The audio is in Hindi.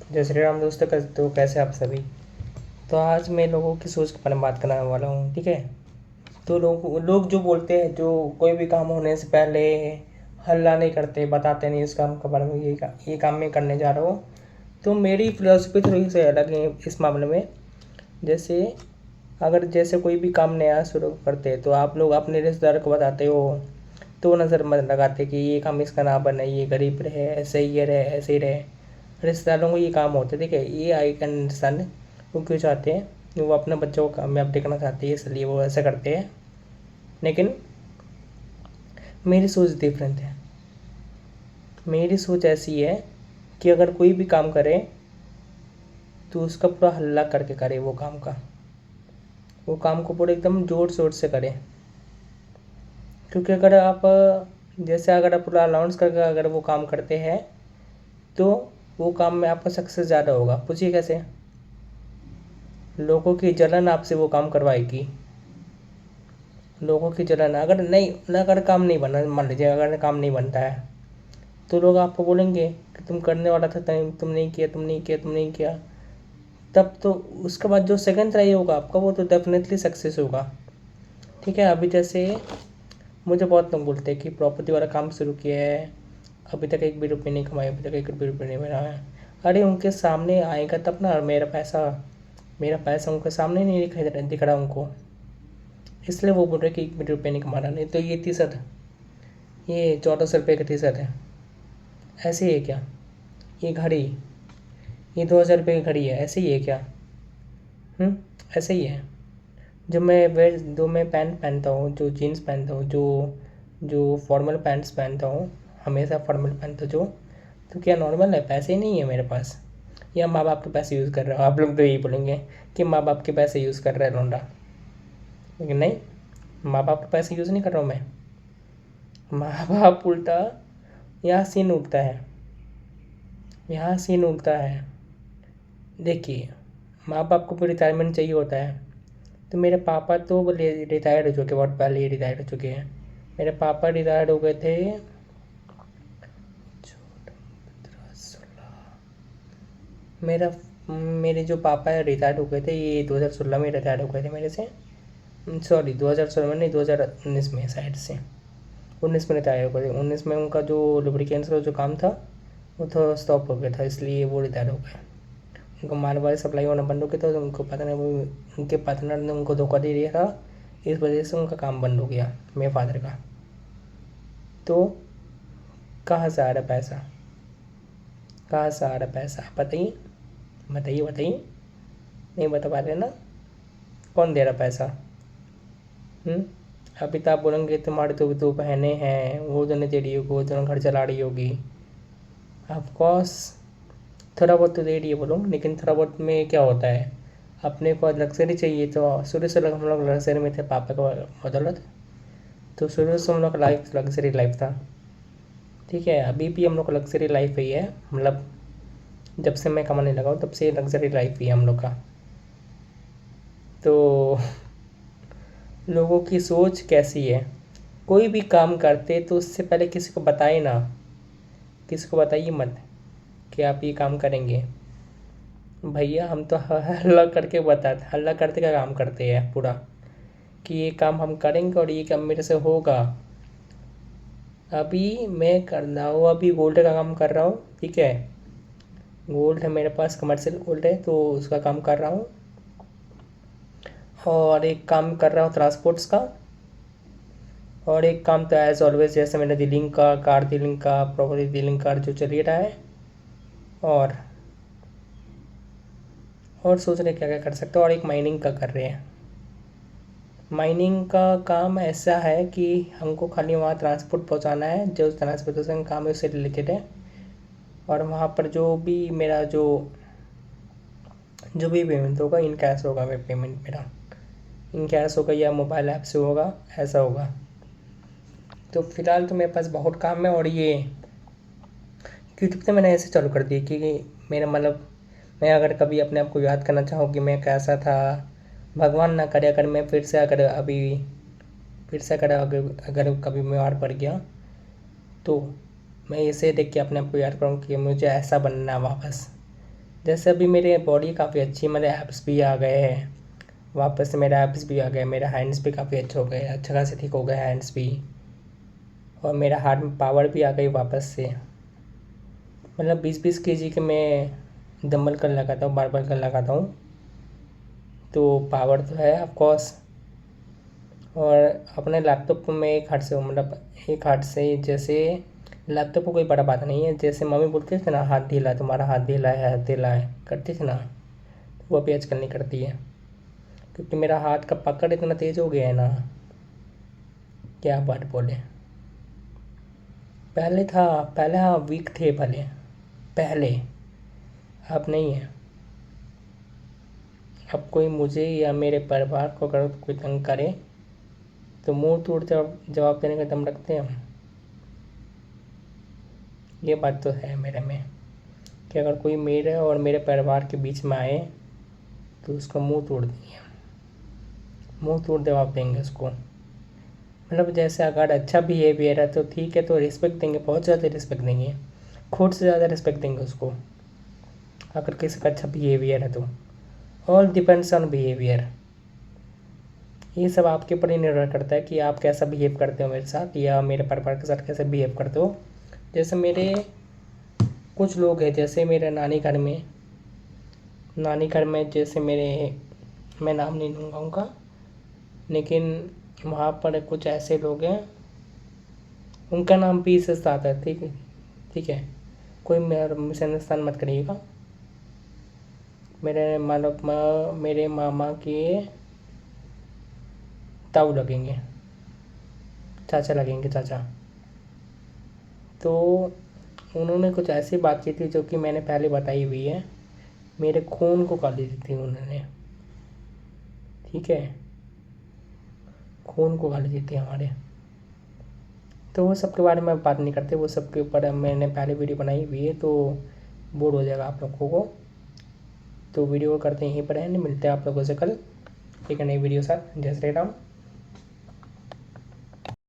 जय श्री राम दोस्तों, कैसे हो? कैसे आप सभी? तो आज मैं लोगों की सोच के बारे में बात करने वाला हूँ, ठीक है। तो लोग जो बोलते हैं, जो कोई भी काम होने से पहले हल्ला नहीं करते, बताते नहीं इस काम के बारे में, ये काम मैं करने जा रहा हूँ। तो मेरी फिलोसफी थोड़ी सी अलग है इस मामले में। जैसे जैसे कोई भी काम नया शुरू करते हैं तो आप लोग अपने रिश्तेदार को बताते हो, तो नज़र मत लगाते कि ये काम इसका ना बने, ये गरीब रहे, ऐसे ही रहे, ऐसे ही रहे। रिश्तेदारों को ये काम होते हैं, ठीक है। ये आई कैन अंडरस्टैंड वो क्यों चाहते हैं, वो अपने बच्चों को कामयाब देखना चाहते हैं, इसलिए वो ऐसा करते हैं। लेकिन मेरी सोच डिफरेंट है। मेरी सोच ऐसी है कि अगर कोई भी काम करे तो उसका पूरा हल्ला करके करे, वो काम को पूरे एकदम ज़ोर शोर से करे। क्योंकि अगर आप पूरा अनाउंस करके अगर वो काम करते हैं तो वो काम में आपका सक्सेस ज़्यादा होगा। पूछिए कैसे? लोगों की जलन आपसे वो काम करवाएगी। लोगों की जलन अगर काम नहीं बना, मान लीजिए अगर काम नहीं बनता है तो लोग आपको बोलेंगे कि तुम करने वाला था, तुम नहीं किया, तुम नहीं किया, तुम नहीं किया। तब तो उसके बाद जो सेकंड ट्राई होगा आपका, वो तो डेफिनेटली सक्सेस होगा, ठीक है। अभी जैसे मुझे बहुत लोग बोलते हैं कि प्रॉपर्टी वाला काम शुरू किया है, अभी तक एक भी रुपये नहीं कमाए, अभी तक एक भी रुपये नहीं बना है। अरे उनके सामने आएगा तब ना। मेरा पैसा उनके सामने नहीं दिख रहा उनको, इसलिए वो बोल रहे कि एक भी रुपये नहीं कमा रहा। नहीं तो ये टी शर्ट, ये 1400 रुपये का टी शर्ट है, ऐसे ही है क्या? ये घड़ी, ये 2000 रुपये की घड़ी है, ऐसे ही है क्या? हम्म, ऐसे ही है। जो मैं पैंट पहनता हूँ, जो जीन्स पहनता हूँ, जो जो फॉर्मल पैंट्स पहनता हूँ, हमेशा फॉर्मल पहनता हूँ जो, तो क्या नॉर्मल है? पैसे ही नहीं है मेरे पास, या माँ बाप के पैसे यूज़ कर रहा हूँ? आप लोग तो यही बोलेंगे कि माँ बाप के पैसे यूज़ कर रहा है लौंडा। लेकिन नहीं, माँ बाप के पैसे यूज़ नहीं कर रहा हूँ मैं। माँ बाप उल्टा यहाँ सीन उठता है, यहाँ सीन उठता है। देखिए, माँ बाप को भी रिटायरमेंट चाहिए होता है। तो मेरे पापा तो रिटायर्ड हो चुके, बहुत पहले ही रिटायर्ड हो चुके हैं। मेरे पापा रिटायर्ड हो गए थे मेरा मेरे जो पापा है रिटायर्ड हो गए थे, ये 2016 में रिटायर्ड हो गए थे मेरे से। सॉरी, 2016 में नहीं, 2019 में शायद से। 19 में रिटायर हो गए थे। 19 में उनका जो लुब्रिकेंट्स का जो काम था वो थोड़ा स्टॉप हो गया था, इसलिए वो रिटायर हो गए। उनको माल वाल सप्लाई होना बंद हो गया था, तो उनको पता नहीं, वो उनके पार्टनर ने उनको धोखा दे दिया था, इस वजह से उनका काम बंद हो गया मेरे फादर का। तो कहाँ से आ रहा पैसा? कहाँ से आ रहा पैसा? बताइए, बताइए, बताइए। नहीं बता पा रहे ना? कौन दे रहा पैसा? हम्म? अभी तो आप बोलेंगे तुम्हारे तो दो बहनें हैं, वो दोनों दे रही होगी, वो दोनों घर चला रही होगी। ऑफकोर्स थोड़ा बहुत तो दे रही है वो लोग, लेकिन थोड़ा बहुत में क्या होता है, अपने को लग्जरी चाहिए। तो शुरू से हम लोग लग्जरी में थे पापा का बदौलत। तो शुरू से हम लोग का लाइफ लग्जरी लाइफ था, ठीक है। अभी भी हम लोग का लग्जरी लाइफ ही है, मतलब जब से मैं कमाने लगा हूँ तब से लग्जरी लाइफ ही है हम लोग का। तो लोगों की सोच कैसी है? कोई भी काम करते तो उससे पहले किसी को बताए ना, किसी को बताइए मत कि आप ये काम करेंगे। भैया हम तो हल्ला करते का काम करते हैं पूरा, कि ये काम हम करेंगे और ये काम मेरे से होगा। अभी मैं कर रहा हूँ, अभी गोल्ड का काम कर रहा हूँ, ठीक है। गोल्ड है मेरे पास, कमर्शियल गोल्ड है, तो उसका काम कर रहा हूँ। और एक काम कर रहा हूँ ट्रांसपोर्ट्स का। और एक काम तो एज ऑलवेज जैसे मैंने डीलिंग का, कार डीलिंग का, प्रॉपर्टी डीलिंग का जो चल ही रहा है। और सोच रहे क्या क्या कर सकते हो। और एक माइनिंग का कर रहे हैं। माइनिंग का काम ऐसा है कि हमको खाली वहाँ ट्रांसपोर्ट पहुँचाना है, जो ट्रांसपोर्टेशन काम है उससे रिलेटेड है। और वहाँ पर जो भी पेमेंट होगा इन कैश होगा, पेमेंट मेरा इन कैश होगा या मोबाइल ऐप से होगा, ऐसा होगा। तो फिलहाल तो मेरे पास बहुत काम है। और ये यूट्यूब पे मैंने ऐसे चालू कर दिया कि मेरा मतलब, मैं अगर कभी अपने आप को याद करना चाहूँ कि मैं कैसा था, भगवान ना करे अगर मैं फिर से अगर कभी बीमार पड़ गया, तो मैं इसे देख के अपने आप को याद करूँ कि मुझे ऐसा बनना है वापस। जैसे अभी मेरे बॉडी काफ़ी अच्छी, मेरे एब्स भी आ गए हैं वापस से, मेरे एब्स भी आ गए, मेरे हैंड्स भी काफ़ी अच्छे हो गए, अच्छा खासे ठीक हो गए हैंड्स भी, और मेरा हार्ट में पावर भी आ गई वापस से। मतलब 20-20 kg के मैं डंबल कर लगाता हूँ, बारबल कर लगाता हूँ, तो पावर तो है ऑफ कोर्स। और अपने लैपटॉप को मैं एक हाथ से, मतलब एक हाथ से, जैसे लैपटॉप को कोई बड़ा बात नहीं है, जैसे मम्मी बोलती थी ना हाथ ढीला है, तुम्हारा हाथ ढीला है, हाथ ढीला है करती थी ना, तो वो अभी आजकल नहीं करती है, क्योंकि मेरा हाथ का पकड़ इतना तेज़ हो गया है ना, क्या बात बोले। पहले था, पहले हाँ वीक थे पहले, पहले, अब नहीं है। अब कोई मुझे या मेरे परिवार को अगर कोई तंग करे तो मुंह तोड़ जवाब देने का दम रखते हैं हम। ये बात तो है मेरे में, कि अगर कोई मेरे और मेरे परिवार के बीच में आए तो उसका मुंह तोड़ देंगे, मुंह तोड़ जवाब देंगे उसको। मतलब जैसे अगर अच्छा बिहेवियर है तो ठीक है, तो रिस्पेक्ट देंगे, बहुत ज़्यादा रिस्पेक्ट देंगे, खुद से ज़्यादा रिस्पेक्ट देंगे उसको, अगर किसी का अच्छा बिहेवियर है तो। All depends on behaviour. ये सब आपके ऊपर ही निर्भर करता है कि आप कैसा बिहेव करते हो मेरे साथ, या मेरे परिवार के साथ कैसे बिहेव करते हो। जैसे मेरे कुछ लोग हैं, जैसे मेरे नानी घर में जैसे मेरे, मैं नाम नहीं लूँगा उनका, लेकिन वहाँ पर कुछ ऐसे लोग हैं, उनका नाम पी से स्टार्ट है, ठीक है, ठीक है, कोई मेरा मिसअंडरस्टैंड मत करिएगा। मेरे मामा के ताऊ लगेंगे, चाचा लगेंगे, चाचा। तो उन्होंने कुछ ऐसी बात की थी जो कि मैंने पहले बताई हुई है, मेरे खून को काली दी थी उन्होंने, ठीक है, खून को गाली दी थी हमारे। तो वो सब के बारे में बात नहीं करते, वो सब के ऊपर मैंने पहले वीडियो बनाई हुई है, तो बोर हो जाएगा आप लोगों को। तो वीडियो करते हैं यहीं पर है, नहीं मिलते हैं आप लोगों से कल एक नई वीडियो साथ। जय श्री राम।